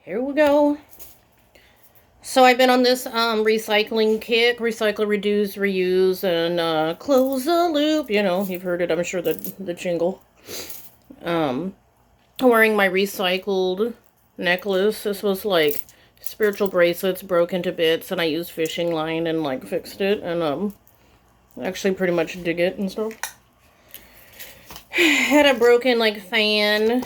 Here we go. So I've been on this recycling kick, recycle, reduce, reuse, and close the loop. You know, you've heard it, I'm sure, the jingle. Wearing my recycled necklace. This was like spiritual bracelets broke into bits, and I used fishing line and like fixed it, and actually pretty much dig it and stuff. Had a broken like fan.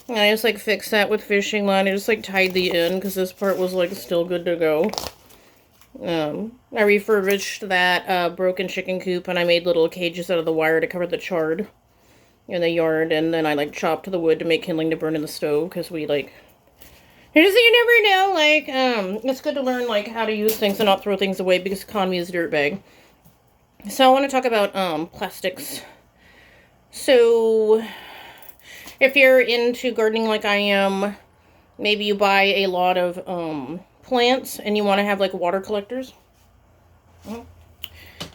And I just like fixed that with fishing line. I just like tied the end because this part was like still good to go. I refurbished that broken chicken coop, and I made little cages out of the wire to cover the chard in the yard, and then I like chopped the wood to make kindling to burn in the stove because we like, you never know, like it's good to learn like how to use things and not throw things away because economy is a dirtbag. So I want to talk about plastics. So if you're into gardening like I am, maybe you buy a lot of plants and you want to have like water collectors.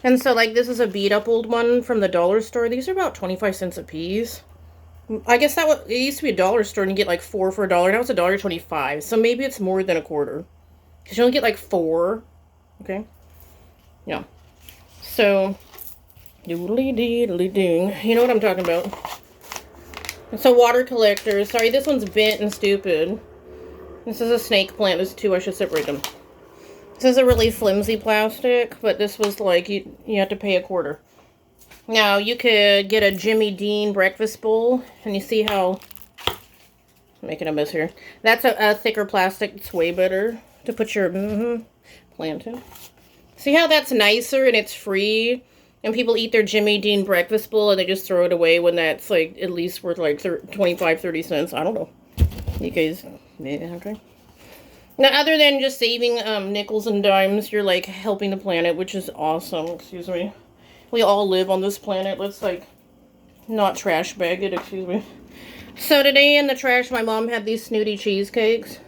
And so like this is a beat up old one from the dollar store. These are about 25 cents a piece. I guess it used to be a dollar store and you get like 4 for $1. Now it's $1.25. So maybe it's more than a quarter. Because you only get like 4. Okay? Yeah. So, doodly deedly ding. You know what I'm talking about. So water collectors. Sorry, this one's bent and stupid. This is a snake plant. There's 2. I should separate them. This is a really flimsy plastic, but this was like, you have to pay a quarter. Now, you could get a Jimmy Dean breakfast bowl, and you see how, I'm making a mess here. That's a thicker plastic. It's way better to put your plant in. See how that's nicer and it's free? And people eat their Jimmy Dean breakfast bowl and they just throw it away when that's like at least worth like 25, 30 cents. I don't know. You guys, yeah, okay. Now, other than just saving nickels and dimes, you're like helping the planet, which is awesome. Excuse me. We all live on this planet. Let's like not trash bag it. Excuse me. So today in the trash, my mom had these snooty cheesecakes.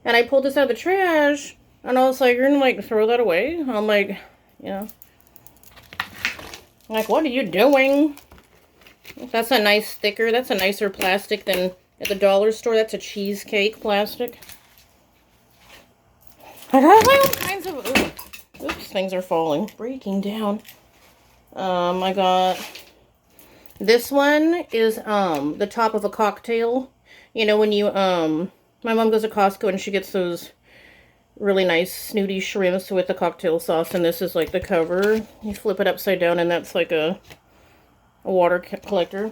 And I pulled this out of the trash. And I was like, you're gonna like throw that away? I'm like, yeah. Like, what are you doing? That's a nice thicker. That's a nicer plastic than at the dollar store. That's a cheesecake plastic. I got all kinds of... Oops, things are falling. Breaking down. I got... This one is the top of a cocktail. You know when you... My mom goes to Costco and she gets those really nice snooty shrimps with the cocktail sauce, and this is like the cover. You flip it upside down and that's like a water collector.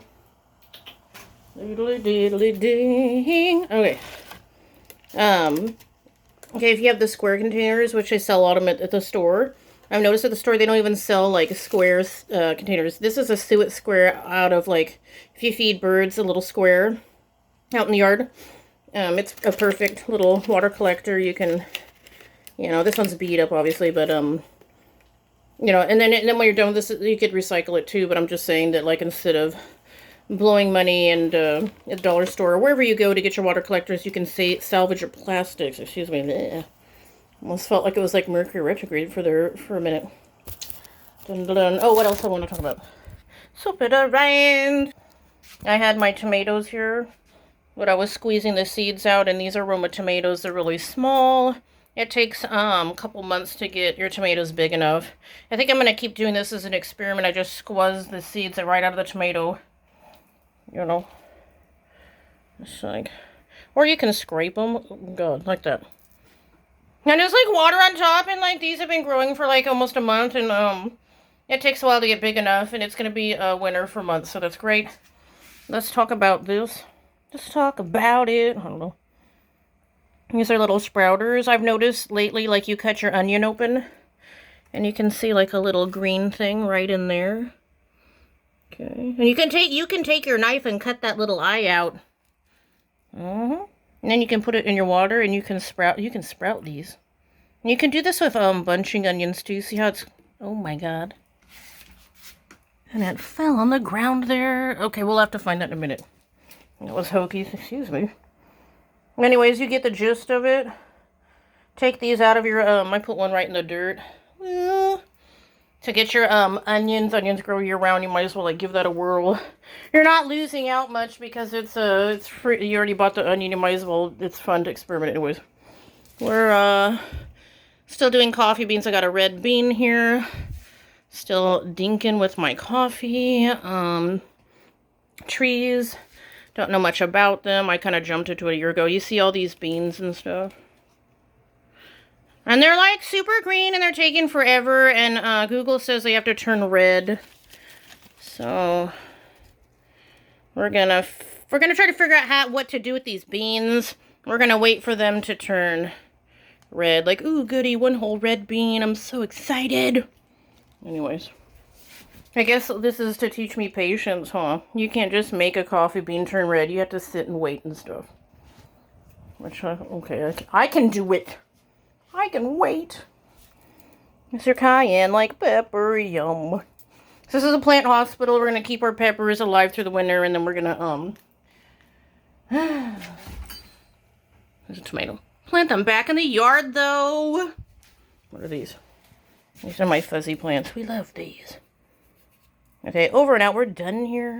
Diddly diddly ding. Okay. Okay, if you have the square containers, which they sell a lot of them at the store. I've noticed at the store they don't even sell like square containers. This is a suet square out of like, if you feed birds, a little square out in the yard. It's a perfect little water collector. You can, you know, this one's beat up obviously, but you know, and then when you're done with this, you could recycle it too. But I'm just saying that like instead of blowing money and at the dollar store or wherever you go to get your water collectors, you can salvage your plastics. Excuse me. Bleh. Almost felt like it was like Mercury retrograde for a minute. Dun, dun, dun. Oh, what else I want to talk about? Swap it around. I had my tomatoes here, but I was squeezing the seeds out, and these are Roma tomatoes. They're really small. It takes a couple months to get your tomatoes big enough. I think I'm going to keep doing this as an experiment. I just squeeze the seeds right out of the tomato. You know. It's like... Or you can scrape them. Oh, God, like that. And there's like water on top, and like these have been growing for like almost a month, and it takes a while to get big enough, and it's going to be winter for months, so that's great. Let's talk about this. Let's talk about it. I don't know. These are little sprouters. I've noticed lately, like you cut your onion open, and you can see like a little green thing right in there. Okay, and you can take your knife and cut that little eye out. And then you can put it in your water, and you can sprout these. And you can do this with bunching onions too. See how it's... Oh my God. And it fell on the ground there. Okay, we'll have to find that in a minute. That was hokey. Excuse me. Anyways, you get the gist of it. Take these out of your... I put one right in the dirt. Well, to get your onions. Onions grow year round. You might as well like give that a whirl. You're not losing out much because it's free. You already bought the onion. You might as well. It's fun to experiment anyways. We're still doing coffee beans. I got a red bean here. Still dinking with my coffee. Trees. Don't know much about them. I kind of jumped into it a year ago. You see all these beans and stuff. And they're like super green and they're taking forever. And Google says they have to turn red. So we're gonna try to figure out what to do with these beans. We're gonna wait for them to turn red. Like, ooh, goody, one whole red bean. I'm so excited. Anyways. I guess this is to teach me patience, huh? You can't just make a coffee bean turn red. You have to sit and wait and stuff. Which, okay, I can do it. I can wait. Mr. Cayenne like pepper, yum. So this is a plant hospital. We're going to keep our peppers alive through the winter, and then we're going to, there's a tomato. Plant them back in the yard, though. What are these? These are my fuzzy plants. We love these. Okay, over and out. We're done here.